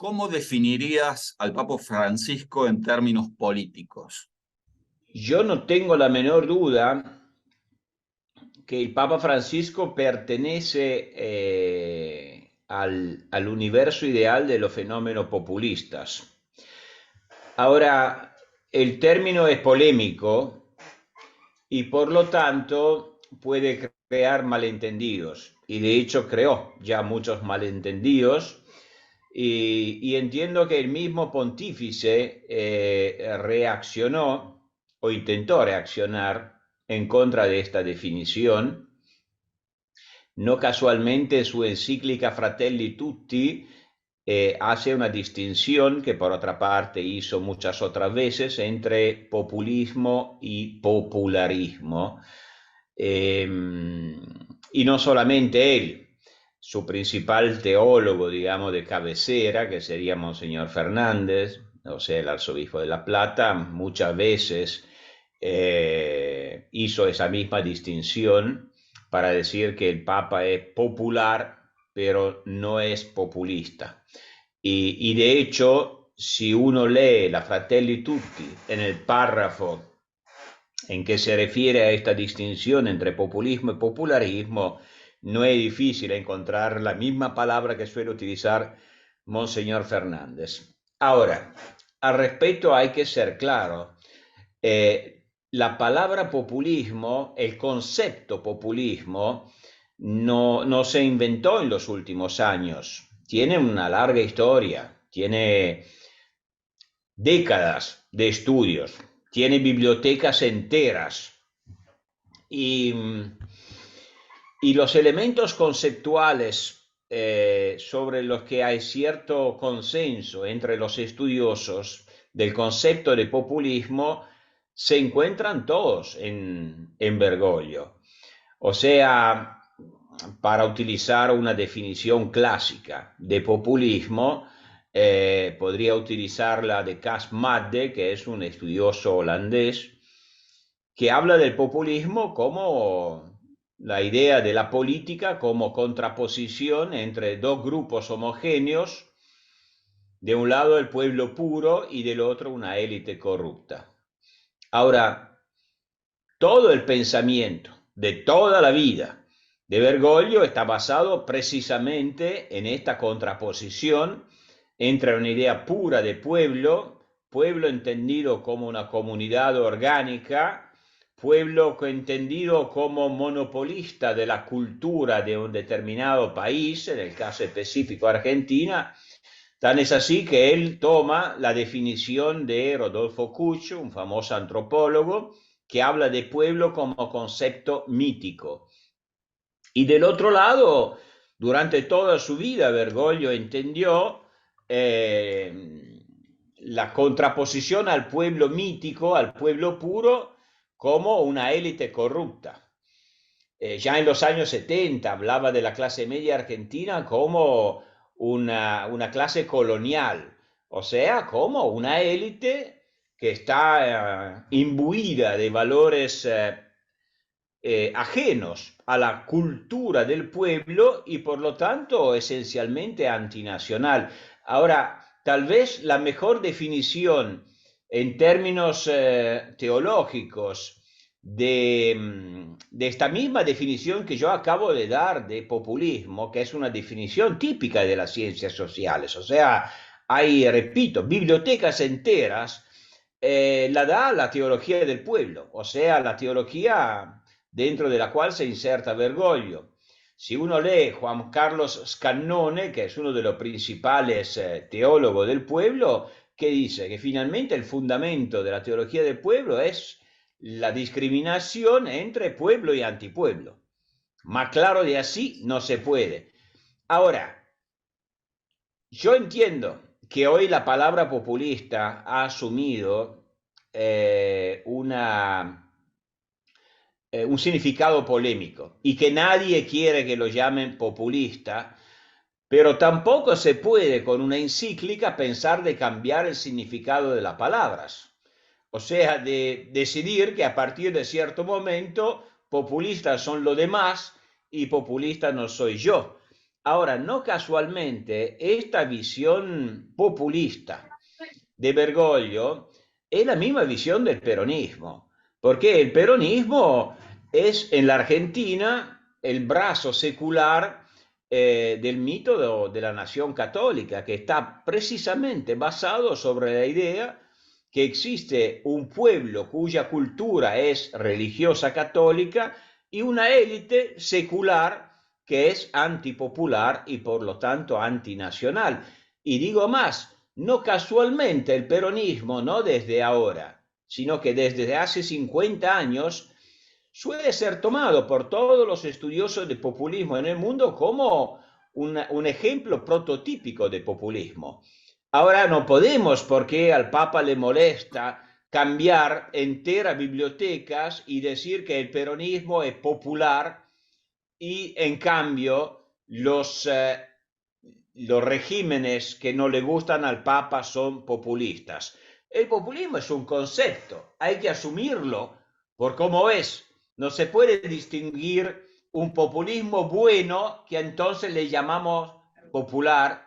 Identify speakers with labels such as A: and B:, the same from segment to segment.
A: ¿Cómo definirías al Papa Francisco en términos políticos?
B: Yo no tengo la menor duda que el Papa Francisco pertenece al universo ideal de los fenómenos populistas. Ahora, el término es polémico y por lo tanto puede crear malentendidos. Y de hecho creó ya muchos malentendidos. Y entiendo que el mismo pontífice reaccionó o intentó reaccionar en contra de esta definición. No casualmente su encíclica Fratelli Tutti hace una distinción que por otra parte hizo muchas otras veces entre populismo y popularismo. Eh, y no solamente él, su principal teólogo, digamos, de cabecera, que sería Monseñor Fernández, o sea, el arzobispo de La Plata, muchas veces hizo esa misma distinción para decir que el Papa es popular, pero no es populista. Y de hecho, si uno lee la Fratelli Tutti en el párrafo en que se refiere a esta distinción entre populismo y popularismo, no es difícil encontrar la misma palabra que suele utilizar Monseñor Fernández. Ahora, al respecto hay que ser claro. La palabra populismo, el concepto populismo, no se inventó en los últimos años. Tiene una larga historia, tiene décadas de estudios, tiene bibliotecas enteras y, y los elementos conceptuales sobre los que hay cierto consenso entre los estudiosos del concepto de populismo se encuentran todos en Bergoglio. O sea, para utilizar una definición clásica de populismo, podría utilizar la de Cas Madde, que es un estudioso holandés, que habla del populismo como la idea de la política como contraposición entre dos grupos homogéneos, de un lado el pueblo puro y del otro una élite corrupta. Ahora, todo el pensamiento de toda la vida de Bergoglio está basado precisamente en esta contraposición entre una idea pura de pueblo, pueblo entendido como una comunidad orgánica, pueblo entendido como monopolista de la cultura de un determinado país, en el caso específico Argentina. Tan es así que él toma la definición de Rodolfo Kusch, un famoso antropólogo, que habla de pueblo como concepto mítico. Y del otro lado, durante toda su vida, Bergoglio entendió la contraposición al pueblo mítico, al pueblo puro, como una élite corrupta. Ya en los años 70 hablaba de la clase media argentina como una clase colonial, o sea, como una élite que está imbuida de valores ajenos a la cultura del pueblo y por lo tanto esencialmente antinacional. Ahora, tal vez la mejor definición en términos teológicos de esta misma definición que yo acabo de dar de populismo, que es una definición típica de las ciencias sociales, o sea, hay, repito, bibliotecas enteras, la da la teología del pueblo, o sea, la teología dentro de la cual se inserta Bergoglio. Si uno lee Juan Carlos Scannone, que es uno de los principales teólogos del pueblo, que dice que finalmente el fundamento de la teología del pueblo es la discriminación entre pueblo y antipueblo. Más claro de así no se puede. Ahora, yo entiendo que hoy la palabra populista ha asumido un significado polémico y que nadie quiere que lo llamen populista, pero tampoco se puede con una encíclica pensar de cambiar el significado de las palabras. O sea, de decidir que a partir de cierto momento populistas son los demás y populista no soy yo. Ahora, no casualmente, esta visión populista de Bergoglio es la misma visión del peronismo, porque el peronismo es en la Argentina el brazo secular del mito de la nación católica, que está precisamente basado sobre la idea que existe un pueblo cuya cultura es religiosa católica y una élite secular que es antipopular y por lo tanto antinacional. Y digo más, no casualmente el peronismo, no desde ahora, sino que desde hace 50 años, suele ser tomado por todos los estudiosos de populismo en el mundo como un ejemplo prototípico de populismo. Ahora no podemos, porque al Papa le molesta cambiar enteras bibliotecas y decir que el peronismo es popular y en cambio los regímenes que no le gustan al Papa son populistas. El populismo es un concepto, hay que asumirlo por cómo es. No se puede distinguir un populismo bueno, que entonces le llamamos popular,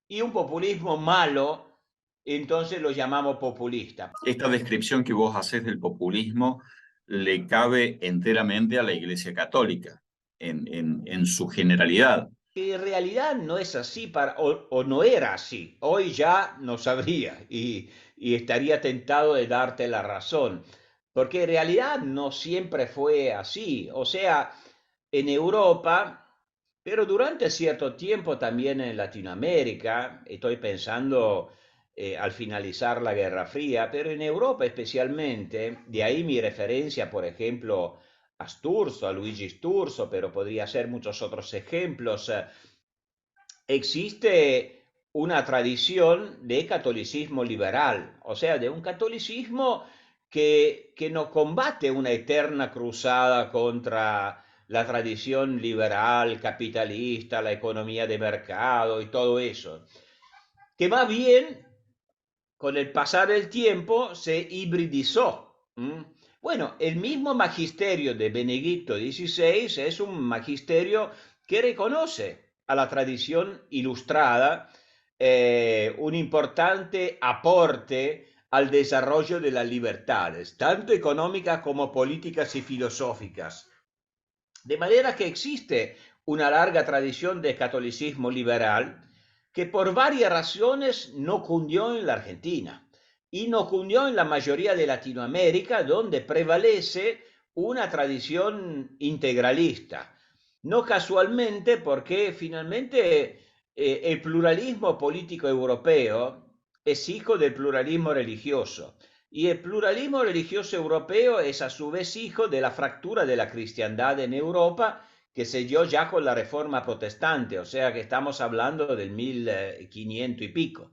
B: y un populismo malo, entonces lo llamamos populista.
A: Esta descripción que vos haces del populismo le cabe enteramente a la Iglesia Católica, en su generalidad.
B: Que en realidad no es así o no era así. Hoy ya no sabría y estaría tentado de darte la razón, porque en realidad no siempre fue así. O sea, en Europa, pero durante cierto tiempo también en Latinoamérica, estoy pensando al finalizar la Guerra Fría, pero en Europa especialmente, de ahí mi referencia, por ejemplo, a Sturzo, a Luigi Sturzo, pero podría ser muchos otros ejemplos. Existe una tradición de catolicismo liberal, o sea, de un catolicismo que no combate una eterna cruzada contra la tradición liberal, capitalista, la economía de mercado y todo eso, que más bien con el pasar del tiempo se hibridizó. Bueno, el mismo magisterio de Benedicto XVI es un magisterio que reconoce a la tradición ilustrada un importante aporte al desarrollo de las libertades, tanto económicas como políticas y filosóficas. De manera que existe una larga tradición de catolicismo liberal que por varias razones no cundió en la Argentina y no cundió en la mayoría de Latinoamérica, donde prevalece una tradición integralista. No casualmente porque finalmente el pluralismo político europeo es hijo del pluralismo religioso. Y el pluralismo religioso europeo es a su vez hijo de la fractura de la cristiandad en Europa que se dio ya con la reforma protestante, o sea que estamos hablando del 1500 y pico.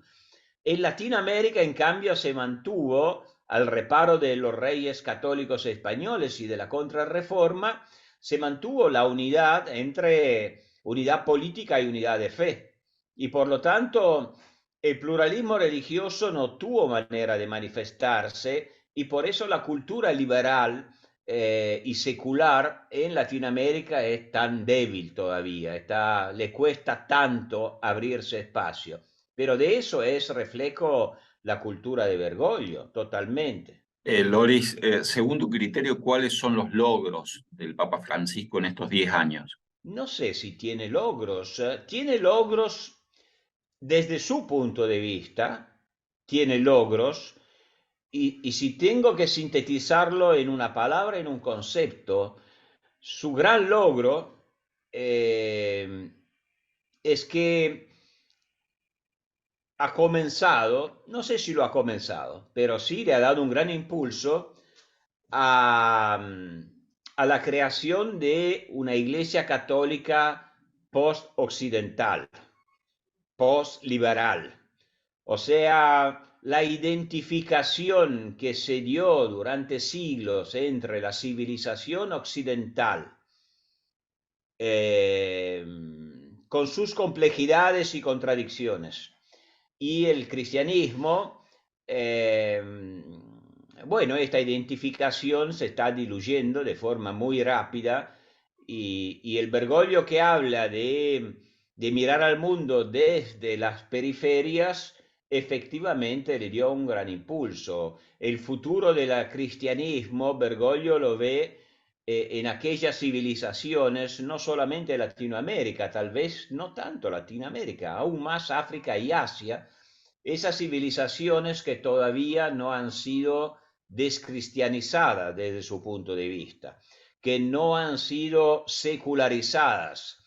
B: En Latinoamérica, en cambio, se mantuvo, al reparo de los reyes católicos españoles y de la contrarreforma, se mantuvo la unidad entre unidad política y unidad de fe. Y por lo tanto, el pluralismo religioso no tuvo manera de manifestarse y por eso la cultura liberal y secular en Latinoamérica es tan débil todavía, le cuesta tanto abrirse espacio. Pero de eso es reflejo la cultura de Bergoglio, totalmente.
A: Loris, según tu criterio, ¿cuáles son los logros del Papa Francisco en estos 10 años?
B: No sé si tiene logros desde su punto de vista, tiene logros, y si tengo que sintetizarlo en una palabra, en un concepto, su gran logro es que ha comenzado, no sé si lo ha comenzado, pero sí le ha dado un gran impulso a, a la creación de una iglesia católica post-occidental, post-liberal. O sea, la identificación que se dio durante siglos entre la civilización occidental, eh, con sus complejidades y contradicciones, y el cristianismo, bueno, esta identificación se está diluyendo de forma muy rápida y el Bergoglio que habla de de mirar al mundo desde las periferias, efectivamente le dio un gran impulso. El futuro del cristianismo, Bergoglio lo ve en aquellas civilizaciones, no solamente Latinoamérica, tal vez no tanto Latinoamérica, aún más África y Asia, esas civilizaciones que todavía no han sido descristianizadas desde su punto de vista, que no han sido secularizadas.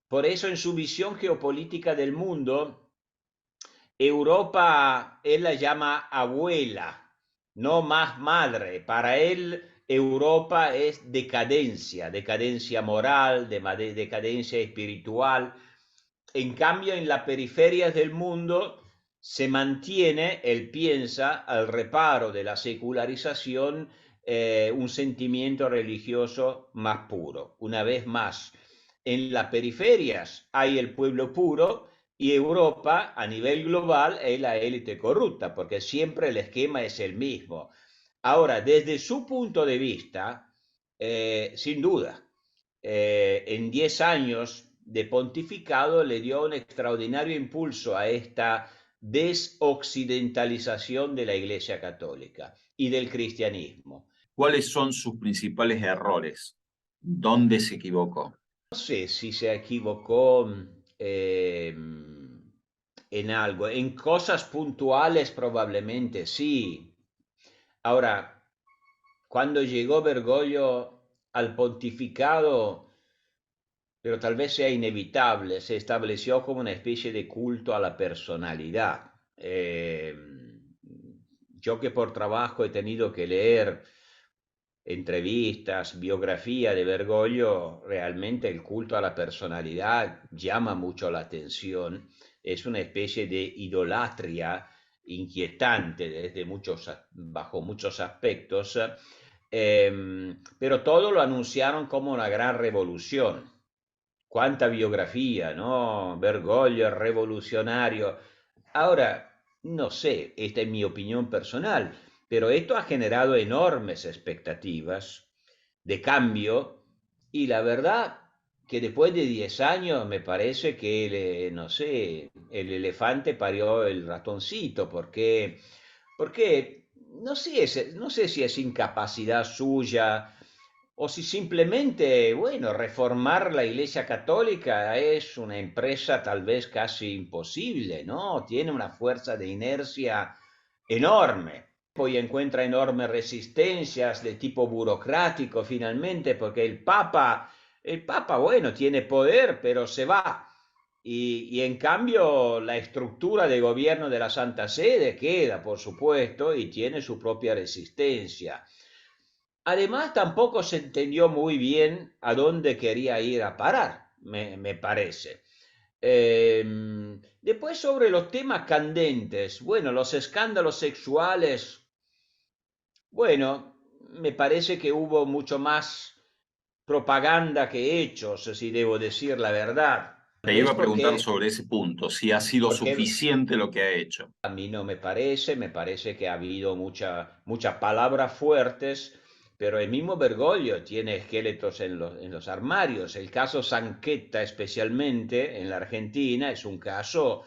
B: Por eso en su visión geopolítica del mundo, Europa él la llama abuela, no más madre. Para él Europa es decadencia, decadencia moral, decadencia espiritual. En cambio, en las periferias del mundo se mantiene, él piensa, al reparo de la secularización, un sentimiento religioso más puro. Una vez más, en las periferias hay el pueblo puro y Europa a nivel global es la élite corrupta, porque siempre el esquema es el mismo. Ahora, desde su punto de vista, sin duda, en 10 años de pontificado le dio un extraordinario impulso a esta desoccidentalización de la Iglesia Católica y del cristianismo.
A: ¿Cuáles son sus principales errores? ¿Dónde se equivocó?
B: No sé si se equivocó en algo, en cosas puntuales probablemente sí. Ahora, cuando llegó Bergoglio al pontificado, pero tal vez sea inevitable, se estableció como una especie de culto a la personalidad. Yo que por trabajo he tenido que leer entrevistas, biografía de Bergoglio, realmente el culto a la personalidad llama mucho la atención, es una especie de idolatría inquietante desde bajo muchos aspectos, pero todo lo anunciaron como una gran revolución. Cuánta biografía, ¿no? Bergoglio, revolucionario. Ahora, no sé, esta es mi opinión personal, pero esto ha generado enormes expectativas de cambio y la verdad que después de 10 años me parece que, no sé, el elefante parió el ratoncito, porque no sé si es incapacidad suya o si simplemente, bueno, reformar la Iglesia Católica es una empresa tal vez casi imposible, ¿no? Tiene una fuerza de inercia enorme. Hoy encuentra enormes resistencias de tipo burocrático finalmente, porque el Papa, bueno, tiene poder, pero se va. Y en cambio la estructura de gobierno de la Santa Sede queda, por supuesto, y tiene su propia resistencia. Además, tampoco se entendió muy bien a dónde quería ir a parar, me parece. Después sobre los temas candentes, bueno, los escándalos sexuales, bueno, me parece que hubo mucho más propaganda que hechos, si debo decir la verdad. Tal
A: Te
B: vez
A: iba a preguntar
B: porque,
A: sobre ese punto, si ha sido
B: porque
A: suficiente lo que ha hecho.
B: a mí no me parece que ha habido muchas palabras fuertes, pero el mismo Bergoglio tiene esqueletos en los armarios. El caso Sanqueta, especialmente en la Argentina, es un caso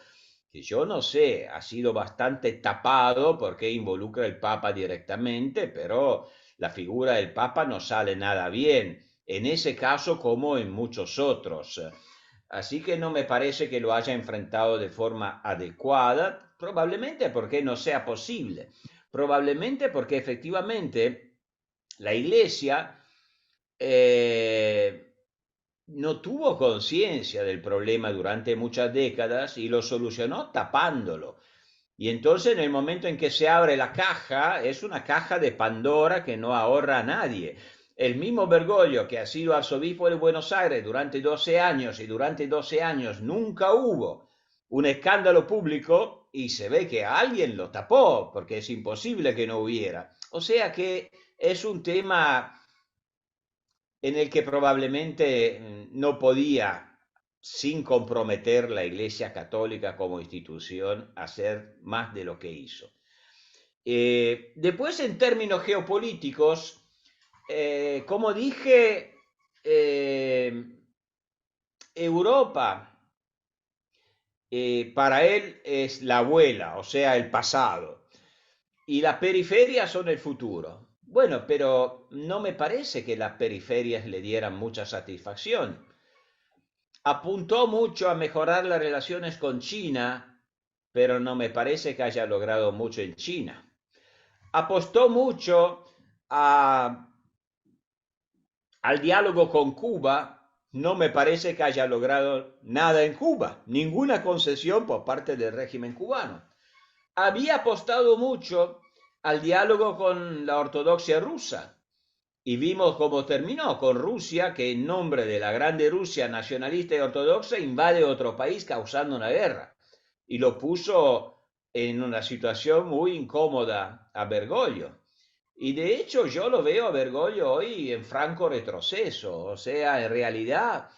B: que yo no sé, ha sido bastante tapado porque involucra al Papa directamente, pero la figura del Papa no sale nada bien, en ese caso como en muchos otros. Así que no me parece que lo haya enfrentado de forma adecuada, probablemente porque no sea posible, probablemente porque efectivamente la Iglesia eh, no tuvo conciencia del problema durante muchas décadas y lo solucionó tapándolo. Y entonces en el momento en que se abre la caja, es una caja de Pandora que no ahorra a nadie. El mismo Bergoglio, que ha sido arzobispo de Buenos Aires durante 12 años y durante 12 años nunca hubo un escándalo público y se ve que alguien lo tapó, porque es imposible que no hubiera. O sea que es un tema en el que probablemente no podía, sin comprometer la Iglesia Católica como institución, hacer más de lo que hizo. Después, en términos geopolíticos, como dije, Europa para él es la abuela, o sea, el pasado, y las periferias son el futuro. Bueno, pero no me parece que las periferias le dieran mucha satisfacción. Apuntó mucho a mejorar las relaciones con China, pero no me parece que haya logrado mucho en China. Apostó mucho a, al diálogo con Cuba, no me parece que haya logrado nada en Cuba, ninguna concesión por parte del régimen cubano. Había apostado mucho al diálogo con la ortodoxia rusa y vimos cómo terminó con Rusia, que en nombre de la grande Rusia nacionalista y ortodoxa invade otro país causando una guerra y lo puso en una situación muy incómoda a Bergoglio. Y de hecho yo lo veo a Bergoglio hoy en franco retroceso, o sea, en realidad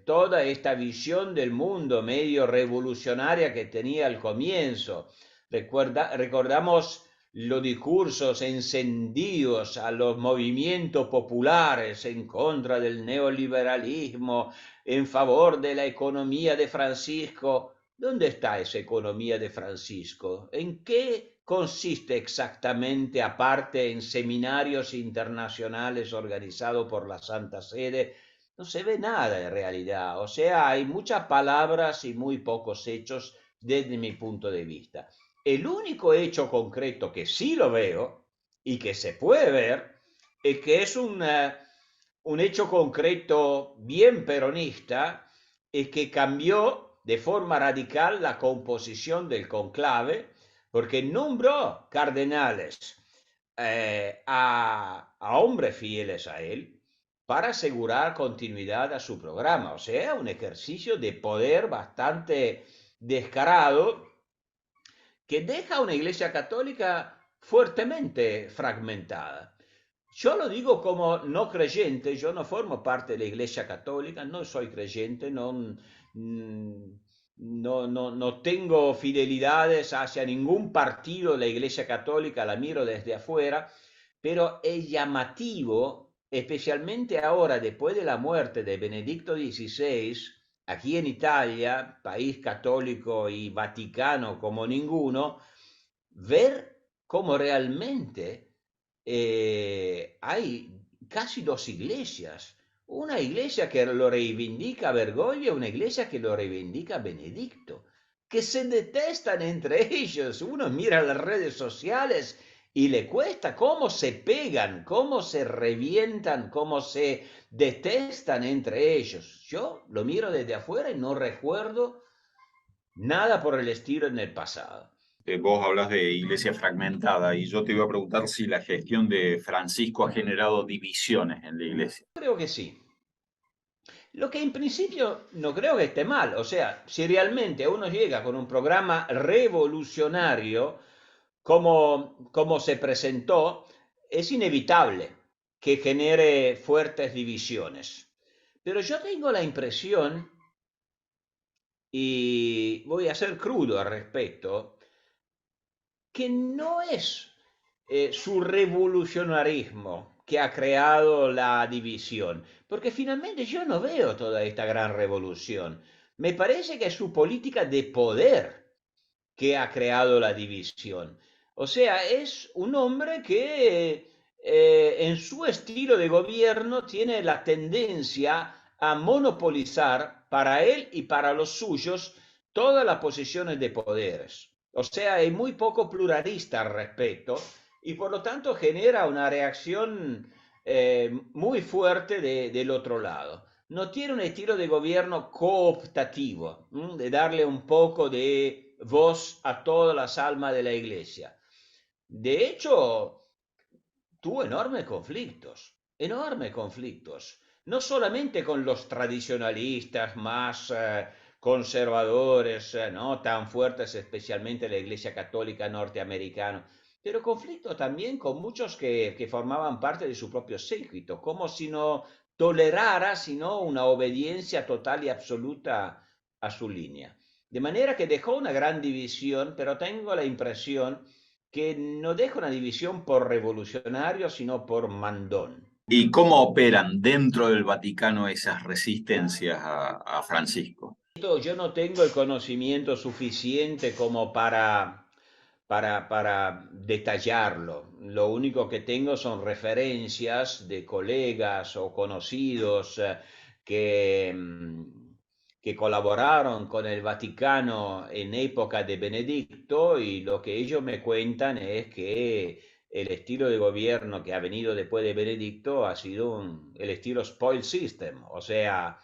B: toda esta visión del mundo medio revolucionaria que tenía al comienzo. Recordamos los discursos encendidos a los movimientos populares en contra del neoliberalismo, en favor de la economía de Francisco. ¿Dónde está esa economía de Francisco? ¿En qué consiste exactamente, aparte en seminarios internacionales organizados por la Santa Sede? No se ve nada en realidad. O sea, hay muchas palabras y muy pocos hechos desde mi punto de vista. El único hecho concreto que sí lo veo y que se puede ver es que es un hecho concreto bien peronista y que cambió de forma radical la composición del conclave porque nombró cardenales a hombres fieles a él para asegurar continuidad a su programa. O sea, un ejercicio de poder bastante descarado que deja a una iglesia católica fuertemente fragmentada. Yo lo digo como no creyente, yo no formo parte de la iglesia católica, no soy creyente, no tengo fidelidades hacia ningún partido de la iglesia católica, la miro desde afuera, pero es llamativo, especialmente ahora, después de la muerte de Benedicto XVI, aquí en Italia, país católico y vaticano como ninguno, ver cómo realmente hay casi dos iglesias. Una iglesia que lo reivindica Bergoglio y una iglesia que lo reivindica Benedicto, que se detestan entre ellos. Uno mira las redes sociales y le cuesta cómo se pegan, cómo se revientan, cómo se detestan entre ellos. Yo lo miro desde afuera y no recuerdo nada por el estilo en el pasado.
A: Vos hablas de iglesia fragmentada y yo te iba a preguntar si la gestión de Francisco ha generado divisiones en la iglesia.
B: Creo que sí. Lo que en principio no creo que esté mal, o sea, si realmente uno llega con un programa revolucionario como se presentó, es inevitable que genere fuertes divisiones. Pero yo tengo la impresión, y voy a ser crudo al respecto, que no es su revolucionarismo que ha creado la división, porque finalmente yo no veo toda esta gran revolución. Me parece que es su política de poder que ha creado la división. O sea, es un hombre que en su estilo de gobierno tiene la tendencia a monopolizar para él y para los suyos todas las posiciones de poderes. O sea, es muy poco pluralista al respecto y por lo tanto genera una reacción muy fuerte del otro lado. No tiene un estilo de gobierno cooptativo, de darle un poco de voz a todas las almas de la iglesia. De hecho, tuvo enormes conflictos, no solamente con los tradicionalistas más conservadores, no tan fuertes, especialmente la Iglesia Católica norteamericana, pero conflicto también con muchos que formaban parte de su propio séquito, como si no tolerara sino una obediencia total y absoluta a su línea. De manera que dejó una gran división, pero tengo la impresión que no deja una división por revolucionario, sino por mandón.
A: ¿Y cómo operan dentro del Vaticano esas resistencias a Francisco?
B: yo no tengo el conocimiento suficiente como para detallarlo. Lo único que tengo son referencias de colegas o conocidos que, que colaboraron con el Vaticano en época de Benedicto, y lo que ellos me cuentan es que el estilo de gobierno que ha venido después de Benedicto ha sido el estilo spoil system, o sea,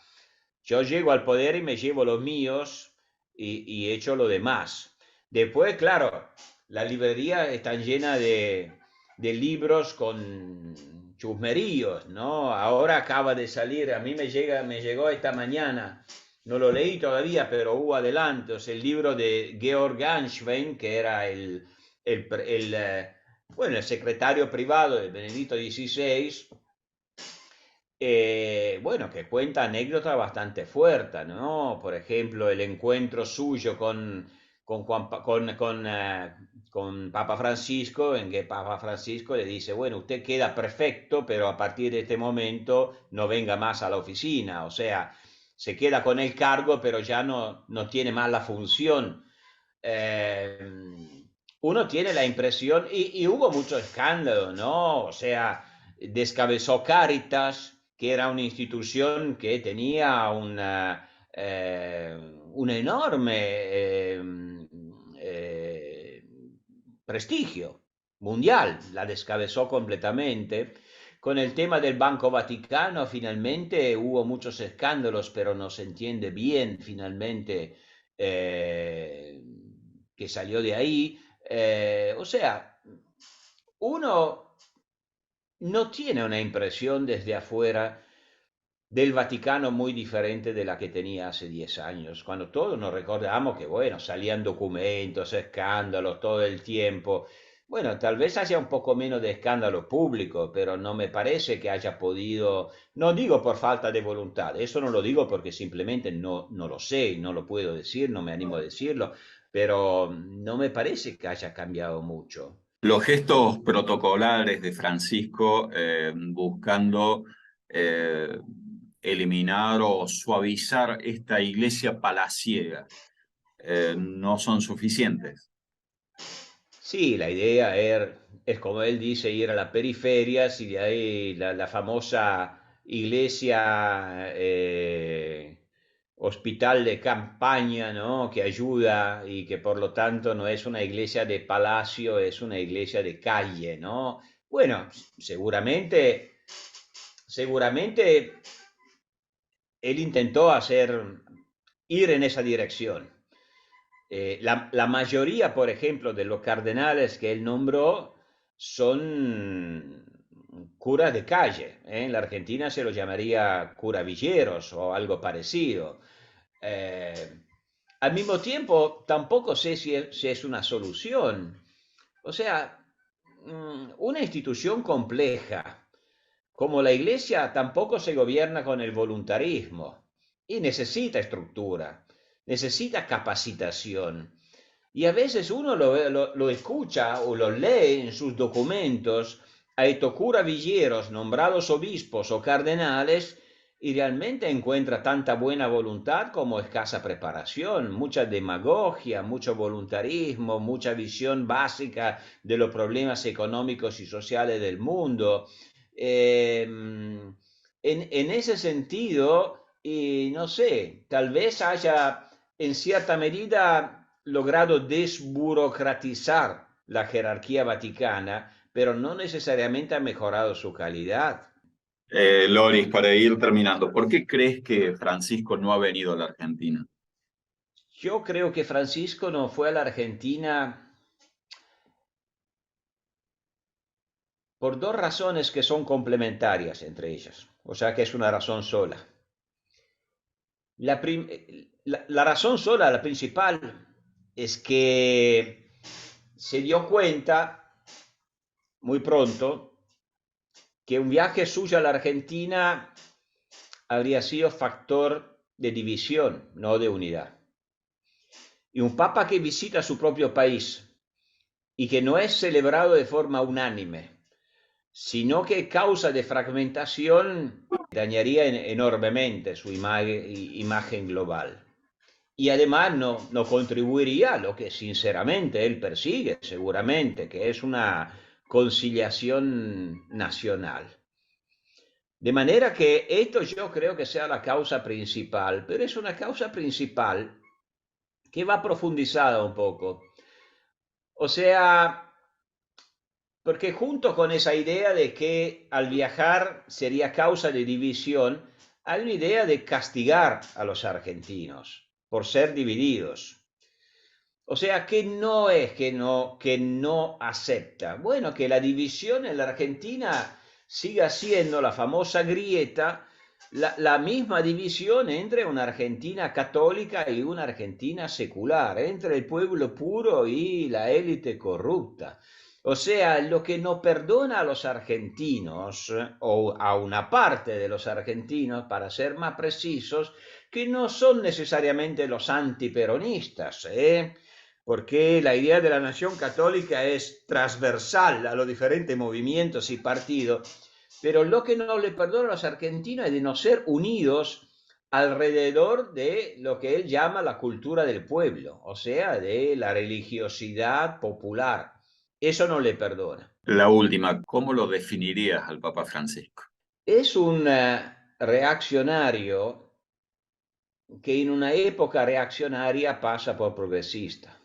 B: yo llego al poder y me llevo los míos y echo lo demás. Después, claro, las librerías están llenas de libros con chusmeríos, ¿no? Ahora acaba de salir, a mí me llegó esta mañana, no lo leí todavía, pero hubo adelantos, el libro de Georg Ganswein, que era bueno, el secretario privado de Benedicto XVI, bueno, que cuenta anécdotas bastante fuertes, ¿no? Por ejemplo, el encuentro suyo con Papa Francisco, en que Papa Francisco le dice, bueno, usted queda perfecto, pero a partir de este momento no venga más a la oficina, o sea, se queda con el cargo, pero ya no tiene más la función. Uno tiene la impresión, y hubo mucho escándalo, ¿no? O sea, descabezó Cáritas, que era una institución que tenía un enorme eh, prestigio mundial, la descabezó completamente. Con el tema del Banco Vaticano, finalmente hubo muchos escándalos, pero no se entiende bien finalmente que salió de ahí. O sea, uno no tiene una impresión desde afuera del Vaticano muy diferente de la que tenía hace 10 años, cuando todos nos recordamos que, bueno, salían documentos, escándalos todo el tiempo. Bueno, tal vez haya un poco menos de escándalo público, pero no me parece que haya podido, no digo por falta de voluntad, eso no lo digo porque simplemente no lo sé, no lo puedo decir, no me animo a decirlo, pero no me parece que haya cambiado mucho.
A: Los gestos protocolares de Francisco buscando eh, eliminar o suavizar esta iglesia palaciega no son suficientes.
B: Sí, la idea es, como él dice, ir a las periferias, y de ahí la famosa iglesia, hospital de campaña, ¿no? Que ayuda y que por lo tanto no es una iglesia de palacio, es una iglesia de calle, ¿no? Bueno, seguramente él intentó ir en esa dirección. La mayoría, por ejemplo, de los cardenales que él nombró son curas de calle. ¿Eh? En la Argentina se los llamaría curavilleros o algo parecido. Eh, Al mismo tiempo, tampoco sé si es una solución. O sea, una institución compleja como la Iglesia tampoco se gobierna con el voluntarismo y necesita estructura, necesita capacitación. Y a veces uno lo escucha o lo lee en sus documentos a estos curavilleros nombrados obispos o cardenales, y realmente encuentra tanta buena voluntad como escasa preparación, mucha demagogia, mucho voluntarismo, mucha visión básica de los problemas económicos y sociales del mundo. En ese sentido, y no sé, tal vez haya en cierta medida logrado desburocratizar la jerarquía vaticana, pero no necesariamente ha mejorado su calidad.
A: Loris, para ir terminando, ¿por qué crees que Francisco no ha venido a la Argentina?
B: Yo creo que Francisco no fue a la Argentina por dos razones que son complementarias entre ellas, o sea que es una razón sola. La razón sola, la principal, es que se dio cuenta muy pronto que un viaje suyo a la Argentina habría sido factor de división, no de unidad. Y un papa que visita su propio país y que no es celebrado de forma unánime, sino que causa de fragmentación, dañaría enormemente su imagen global. y además no contribuiría a lo que sinceramente él persigue, seguramente, que es una conciliación nacional. De manera que esto yo creo que sea la causa principal, pero es una causa principal que va profundizada un poco. O sea, porque junto con esa idea de que al viajar sería causa de división, hay una idea de castigar a los argentinos por ser divididos. O sea, que no es que no acepta. Bueno, que la división en la Argentina siga siendo la famosa grieta, la misma división entre una Argentina católica y una Argentina secular, entre el pueblo puro y la élite corrupta. O sea, lo que no perdona a los argentinos, o a una parte de los argentinos, para ser más precisos, que no son necesariamente los antiperonistas, porque la idea de la nación católica es transversal a los diferentes movimientos y partidos, pero lo que no le perdona a los argentinos es de no ser unidos alrededor de lo que él llama la cultura del pueblo, o sea, de la religiosidad popular. Eso no le perdona.
A: La última, ¿cómo lo definirías al Papa Francisco?
B: Es un reaccionario que en una época reaccionaria pasa por progresista.